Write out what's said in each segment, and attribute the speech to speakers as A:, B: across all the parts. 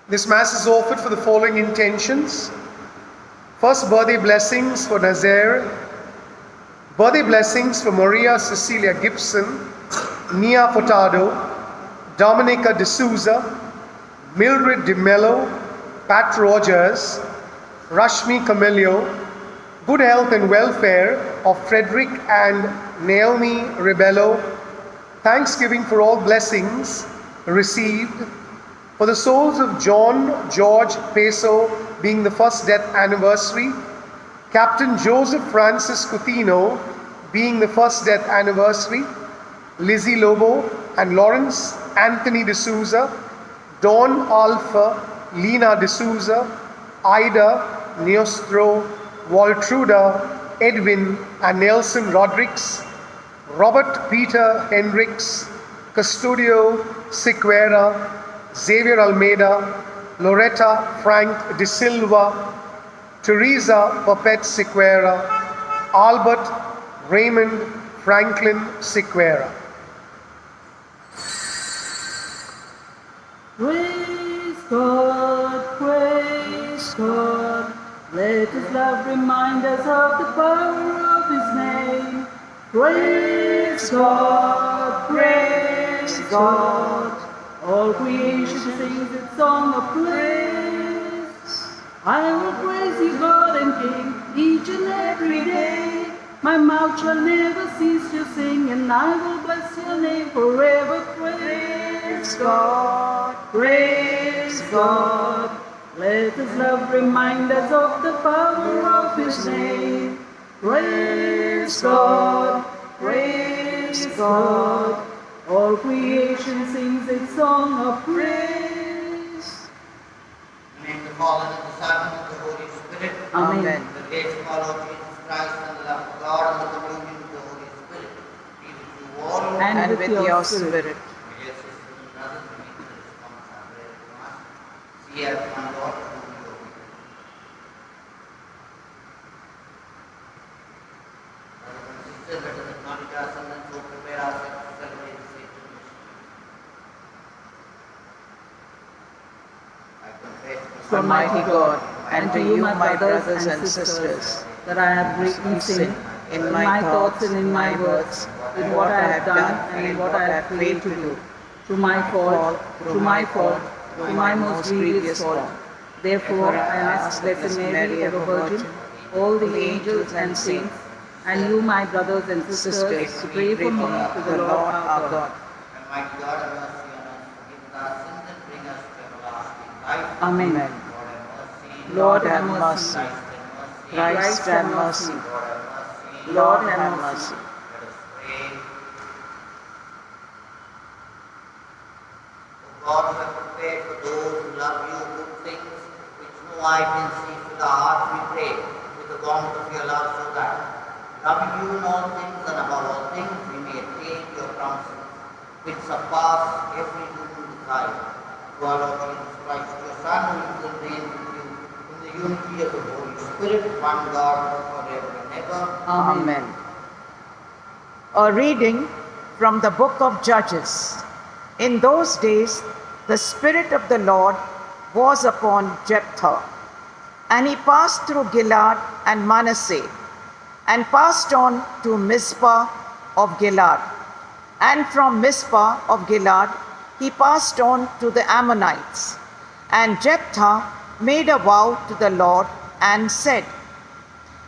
A: This Mass is offered for the following intentions. First, birthday blessings for Nazaire. Birthday blessings for Maria Cecilia Gibson, Nia Furtado, Dominica D'Souza, Mildred De Mello, Pat Rogers, Rashmi Camillo. Good health and welfare of Frederick and Naomi Rebello. Thanksgiving for all blessings received. For the souls of John George Peso being the first death anniversary, Captain Joseph Francis Coutinho being the first death anniversary, Lizzie Lobo and Lawrence Anthony D'Souza, Dawn Alpha, Lina D'Souza, Ida Neostro, Waltruda, Edwin and Nelson Rodriguez, Robert Peter Hendricks, Custodio Sequeira, Xavier Almeida, Loretta Frank De Silva, Teresa Papet Sequeira, Albert Raymond Franklin Sequeira.
B: Praise God, praise God. Let His love remind us of the power of His name. Praise God, praise God. All creation sings its song of praise. I will praise you, God and King, each and every day. My mouth shall never cease to sing, and I will bless your name forever. Praise God, praise God. Let His love remind us of the power of His name. Praise God, praise God. All creation sings its song of praise.
C: Name the Father, and the Son, and the Holy Spirit.
B: Amen.
C: The grace of our Lord Jesus Christ, and the love of God, and the communion of the Holy Spirit be with you all.
B: And with your spirit.
C: My dear sisters and brothers, we make the response our prayer to Mass. See as one Lord, whom you obey. Brothers and sisters, let us acknowledge our sins and so prepare ourselves to celebrate the sacred mystery. I confess to
D: Almighty God, and to you, my brothers and sisters,
B: that I have greatly sinned in my thoughts and in my words, in what I have done and in what I have failed to do, through my fault, through my most grievous fault. Therefore, I ask Blessed Mary, ever Virgin, all the angels and saints, and you, my brothers and sisters, to pray for me to the Lord our God.
C: Almighty God, have mercy on us, forgive us our sins, and bring us to everlasting life.
B: Amen.
C: Lord have mercy.
B: Lord have mercy.
D: Christ have mercy.
C: Lord have mercy.
D: Lord have mercy.
C: Let us pray. O God, who have prepared for those who love you good things which no eye can see, fill our hearts, we pray, with the warmth of your love, so that, loving you in all things and above all things, we may attain your promises, which surpass every human desire. Through our Lord Jesus Christ, your Son, who lives and reigns with you in the unity of the Holy Spirit, one God, forever and ever.
D: Amen. A reading from the book of Judges. In those days, the Spirit of the Lord was upon Jephthah, and he passed through Gilead and Manasseh, and passed on to Mizpah of Gilead. And from Mizpah of Gilead, he passed on to the Ammonites. And Jephthah made a vow to the Lord and said,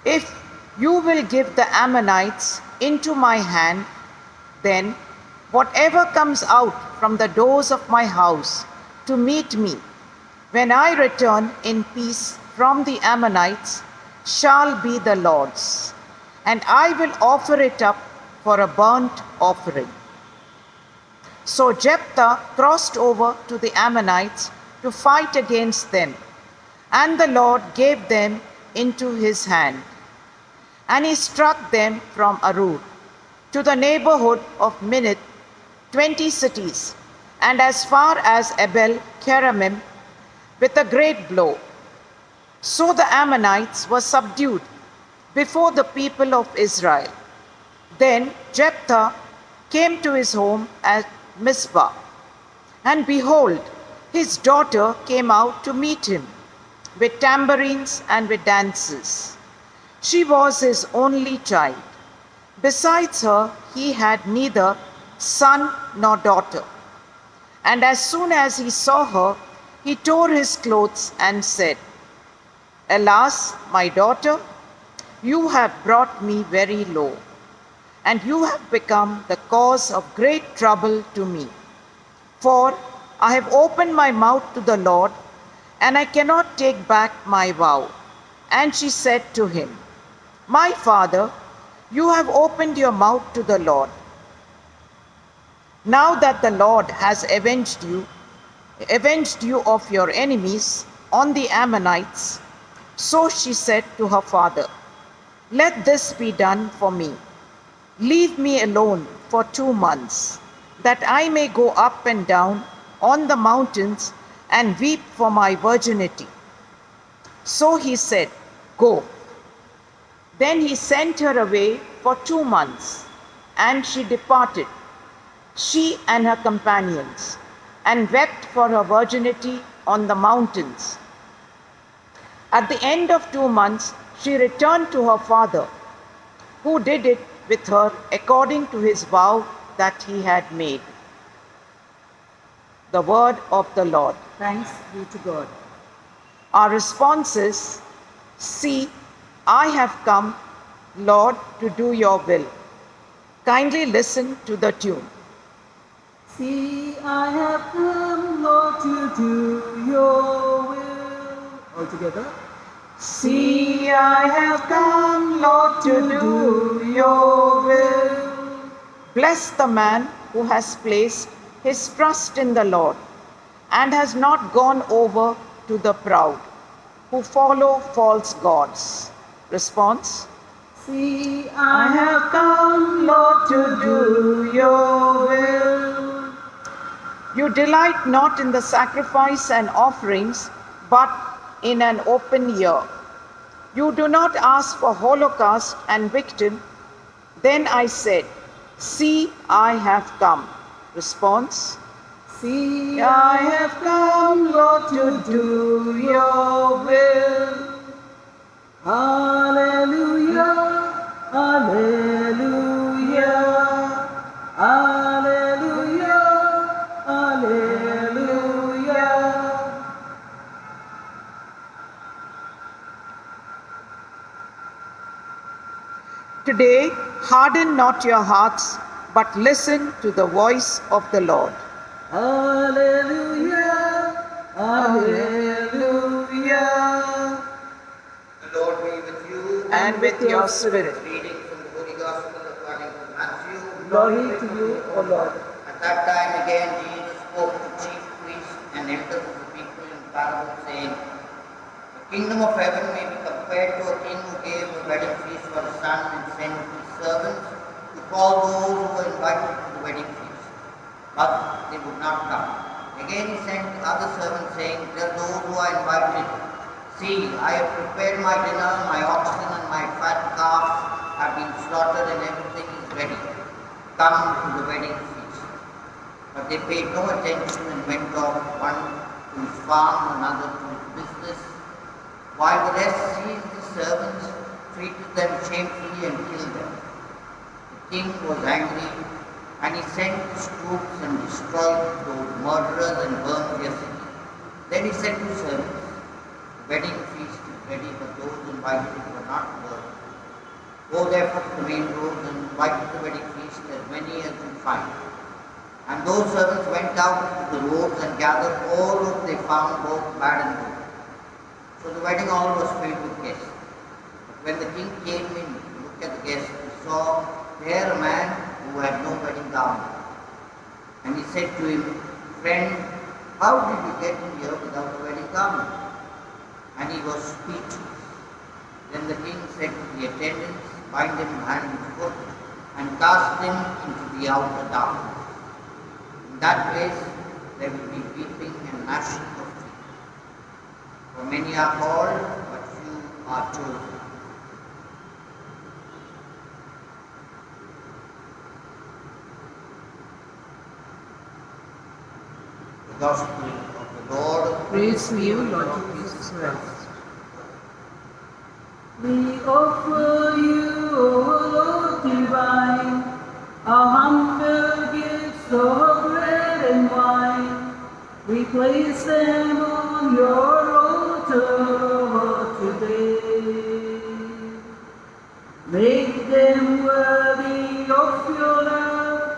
D: If you will give the Ammonites into my hand, then whatever comes out from the doors of my house to meet me, when I return in peace from the Ammonites, shall be the Lord's, and I will offer it up for a burnt offering. So Jephthah crossed over to the Ammonites to fight against them, and the Lord gave them into his hand. And he struck them from Arud to the neighborhood of Minnith, 20 cities, and as far as Abel Keramim, with a great blow. So the Ammonites were subdued before the people of Israel. Then Jephthah came to his home at Mizpah, and behold, His daughter came out to meet him with tambourines and with dances. She was his only child. Besides her, he had neither son nor daughter. And as soon as he saw her, he tore his clothes and said, "Alas, my daughter, you have brought me very low, and you have become the cause of great trouble to me. For I have opened my mouth to the Lord, and I cannot take back my vow." And she said to him, "My father, you have opened your mouth to the Lord. Now that the Lord has avenged you of your enemies on the Ammonites." So she said to her father, "Let this be done for me. Leave me alone for 2 months, that I may go up and down on the mountains and weep for my virginity." So he said, "Go." Then he sent her away for 2 months, and she departed, she and her companions, and wept for her virginity on the mountains. At the end of 2 months, she returned to her father, who did it with her according to his vow that he had made. The word of the Lord.
B: Thanks be to God.
D: Our response is, "See, I have come, Lord, to do your will." Kindly listen to the tune.
B: See, I have come, Lord, to do your will. All together.
D: See, I have come, Lord, to do your will. Bless the man who has placed his trust in the Lord and has not gone over to the proud, who follow false gods. Response:
B: See, I have come, Lord, to do your will.
D: You delight not in the sacrifice and offerings, but in an open ear. You do not ask for holocaust and victim. Then I said, "See, I have come." Response:
B: See, I have come, Lord, to do your will. Hallelujah, hallelujah, hallelujah, hallelujah.
D: Today, harden not your hearts, but listen to the voice of the Lord.
B: Hallelujah, hallelujah.
C: The Lord be with you.
D: And with your spirit.
C: Reading from the Holy Gospel according to Matthew.
B: Glory to you, O Lord.
C: At that time again Jesus spoke to chief priests and elders of the people in parables, saying, "The kingdom of heaven may be compared to a king who gave a wedding feast for his son and sent his servants to call those who were invited to the wedding feast. But they would not come. Again he sent other servants, saying, Tell those who are invited, See, I have prepared my dinner, my oxen and my fat calves have been slaughtered and everything is ready. Come to the wedding feast." But they paid no attention and went off, one to his farm, another to his business, while the rest seized the servants, treated them shamefully and killed them. The king was angry, and he sent his troops and destroyed those murderers and burned their city. Then he said to his servants, "The wedding feast is ready, but those invited were not worthy. Go therefore to the main roads and invite to the wedding feast as many as you find." And those servants went out to the roads and gathered all whom they found, both bad and good. So the wedding hall was filled with guests. But when the king came in to look at the guests, he saw there a man who had no wedding garment. And he said to him, "Friend, how did you get in here without a wedding garment?" And he was speechless. Then the king said to the attendants, "Bind him hand and foot, and cast him into the outer darkness. In that place there will be weeping and gnashing of teeth. For many are called, but few are chosen." The Gospel of the Lord.
B: Praise to you, Lord Jesus Christ. We offer you, O Lord divine, our humble gifts of bread and wine. We place them on your altar today. Make them worthy of your love.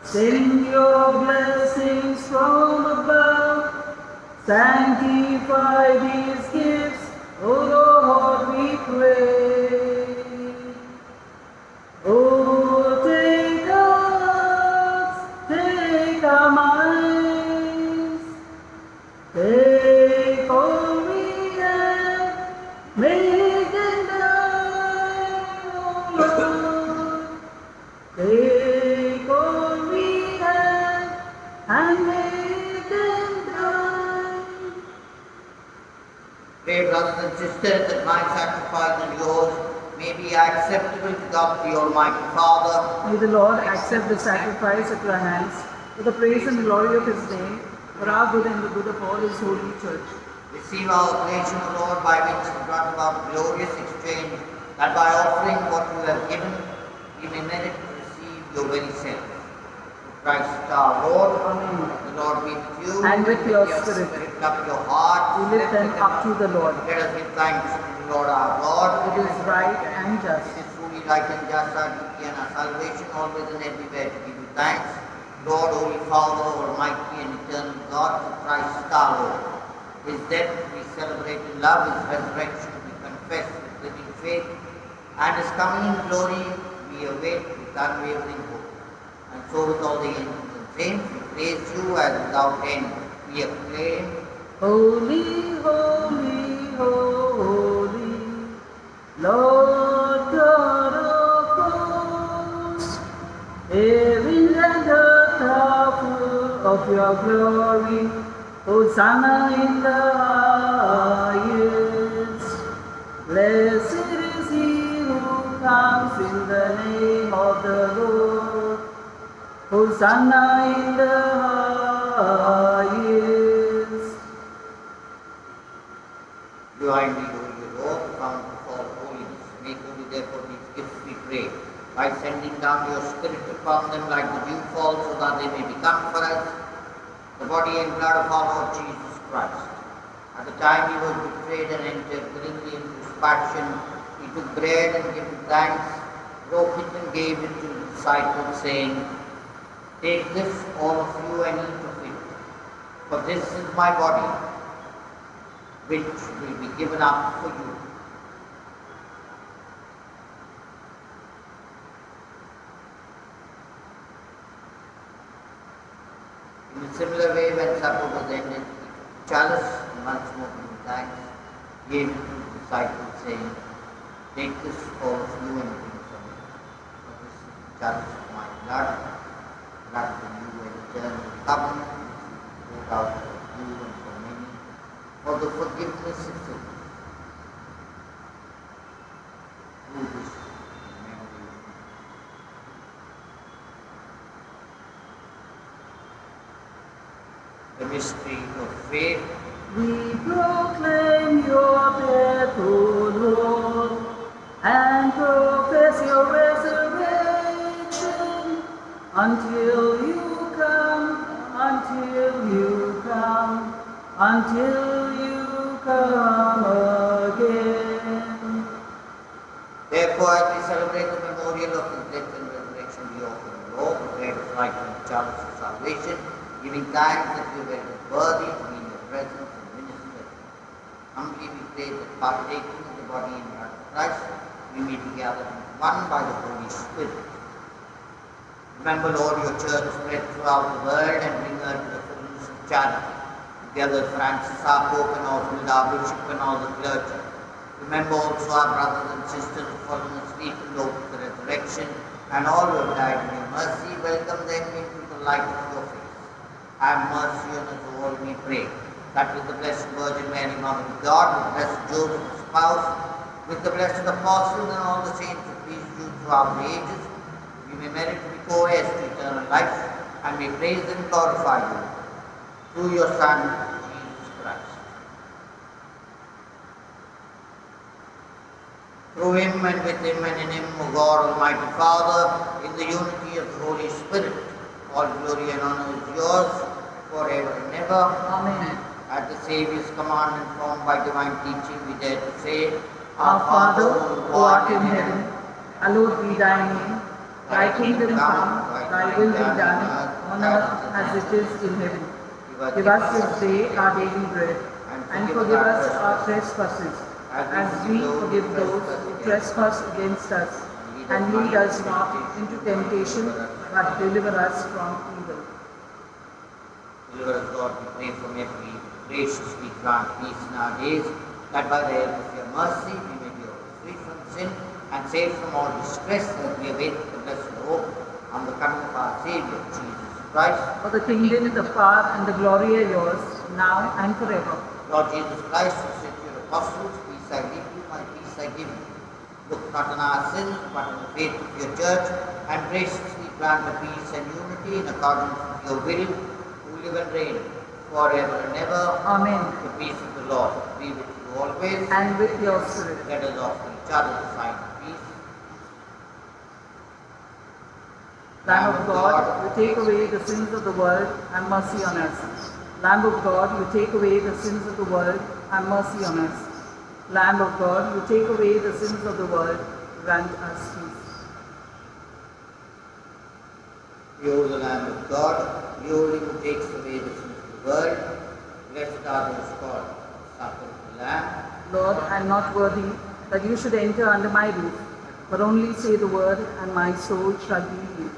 B: Send your blessings from above. Sanctify these gifts, O Lord, we pray. Oh, take us, take our minds, take all we have, make them thine, O Lord. Take all we have and make them thine.
C: Pray, brothers and sisters, that my sacrifice and yours may be acceptable to God the Almighty Father.
B: May the Lord accept the sacrifice at your hands for the praise and glory of his name, for our good and the good of all his holy church.
C: Receive our oblation, O Lord, by which you brought about glorious exchange, that by offering what you have given, we may merit to receive your very self. Through Christ our Lord.
B: Amen.
C: The Lord be with you.
B: And with your spirit.
C: Lift up your heart.
B: We lift them up to the Lord.
C: Let us give thanks to the Lord our God.
B: It is right and just.
C: It is truly right and just, our duty and our salvation, always and everywhere to give you thanks. Lord, Holy Father, Almighty and eternal God, through Christ our Lord. His death we celebrate in love, his resurrection we confess with living faith, and his coming in glory we await with unwavering hope. And so with all the angels and saints we praise you, as without end we acclaim,
B: Holy, holy, holy, Lord God of hosts, heaven and earth are full of your glory. Hosanna in the highest. Blessed is he who comes in the name of the Lord. Hosanna in the highest.
C: divinely holy Lord, fount of all holiness. Make holy therefore these gifts, we pray, by sending down your Spirit upon them like the dew fall, so that they may become for us the body and blood of our Lord Jesus Christ. At the time he was betrayed and entered willingly into his passion, he took bread and giving thanks, broke it and gave it to the disciples, saying, Take this, all of you, and eat of it, for this is my body, which will be given up for you. In a similar way, when supper was ended, he took chalice and once more giving thanks, gave it to the disciples, saying, Take this, all of you, and drink from it. For this is the chalice of my blood, blood for you and eternal covenant, which will be poured out for you and for many, for the forgiveness of sins. Do this in memory of me. The mystery of faith.
B: We proclaim your death, O Lord, and profess your resurrection until you come, until you come again.
C: Therefore, as we celebrate the memorial of his death and resurrection, we offer the Lord, prepare his life and the chalice of salvation, giving thanks that we are worthy to be in your presence and minister. Humbly we pray that partaking of the body and blood of Christ, we may be gathered into one by the Holy Spirit. Remember, Lord, your church spread throughout the world and bring her to the fullness of charity. Together, Francis, our Pope, and Oswald, our Bishop, and all the clergy. Remember also our brothers and sisters who have fallen asleep in the hope of the resurrection, and all who have died in your mercy. Welcome them into the light of your face. Have mercy on us all, we pray, that with the Blessed Virgin Mary, Mother of God, with Blessed Joseph, his spouse, with the blessed apostles and all the saints who pleased you throughout the ages, we may merit to be co-heirs to eternal life, and may praise and glorify you through your Son, Jesus Through him and with him and in him, O God, Almighty Father, in the unity of the Holy Spirit, all glory and honor is yours forever and ever.
B: Amen.
C: At the Saviour's command and formed by divine teaching, we dare to say,
B: Our Father, who art in heaven, hallowed be thy name. Thy kingdom come, thy will be done, on earth as it is in heaven. Give us this day our daily bread, and forgive us our trespasses, as we forgive those who trespass against us. And lead us not into temptation, but deliver us from evil.
C: Deliver us, God, we pray, from every graciously grant peace in our days, that by the help of your mercy we may be always free from sin and saved from all distress, as we await the blessed hope on the coming of our Saviour, Jesus Christ.
B: For the kingdom, the power, and the glory are yours, now and forever.
C: Lord Jesus Christ, who said to your apostles, peace I leave you, my peace I give you. Look not on our sins, but on the faith of your church, and graciously grant the peace and unity in accordance with your will, who live and reign forever and ever.
B: Amen.
C: The peace of the Lord be with you always.
B: And with your spirit.
C: Let us offer each other the sign of peace.
B: Lamb of God, you take away the sins of the world, have mercy on us. Lamb of God, you take away the sins of the world, have mercy on us. Lamb of God, you take away the sins of the world, grant us peace.
C: Behold the Lamb of God, behold him who takes away the sins of the world. Blessed are those called the supper of the Lamb.
B: Lord, I am not worthy that you should enter under my roof, but only say the word, and my soul shall be healed.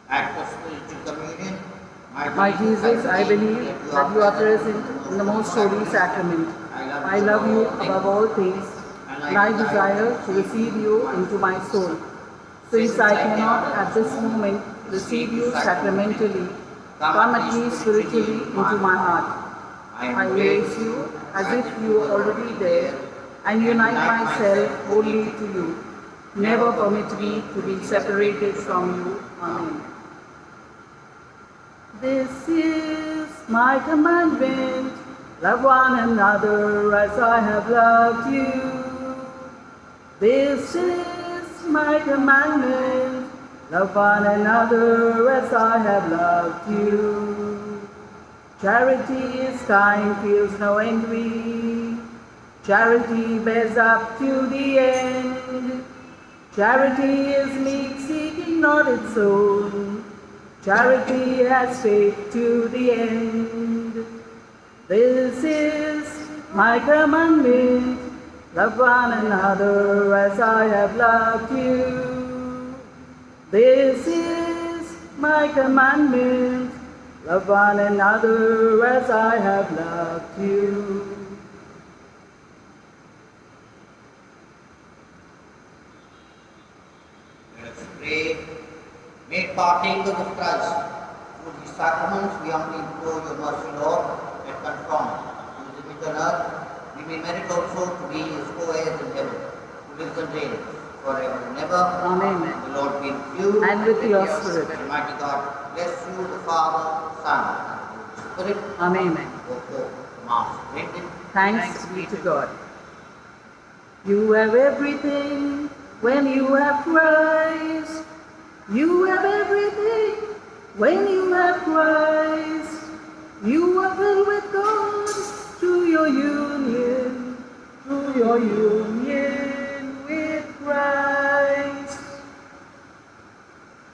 C: Act of spiritual communion.
B: My Jesus, I believe that you are present in the most holy sacrament. I love you above all things, and I desire to receive you into my soul. Since I cannot at this moment receive you sacramentally, come at least spiritually into my heart. I embrace you as if you were already there, and unite myself wholly to you. Never permit me to be separated from you. Amen. This is my commandment, love one another as I have loved you. This is my commandment, love one another as I have loved you. Charity is kind, feels no envy. Charity bears up to the end. Charity is meek, seeking not its own. Charity has faith to the end. This is my commandment, love one another as I have loved you. This is my commandment, love one another as I have loved you.
C: Let us pray. Made partakers of Christ, through these sacraments we humbly implore your mercy, Lord, that conform to his image on earth, we may merit also to be his co-heirs in heaven, who lives and reigns forever and ever.
B: Amen.
C: The Lord be with you.
B: And with your spirit.
C: Almighty God, bless you, the Father, Son, and Holy Spirit.
B: Amen.
C: Go forth, Mass granted.
B: Thanks be to God. You have everything when you have Christ. You have everything when you have Christ. You are filled with God through your union with Christ.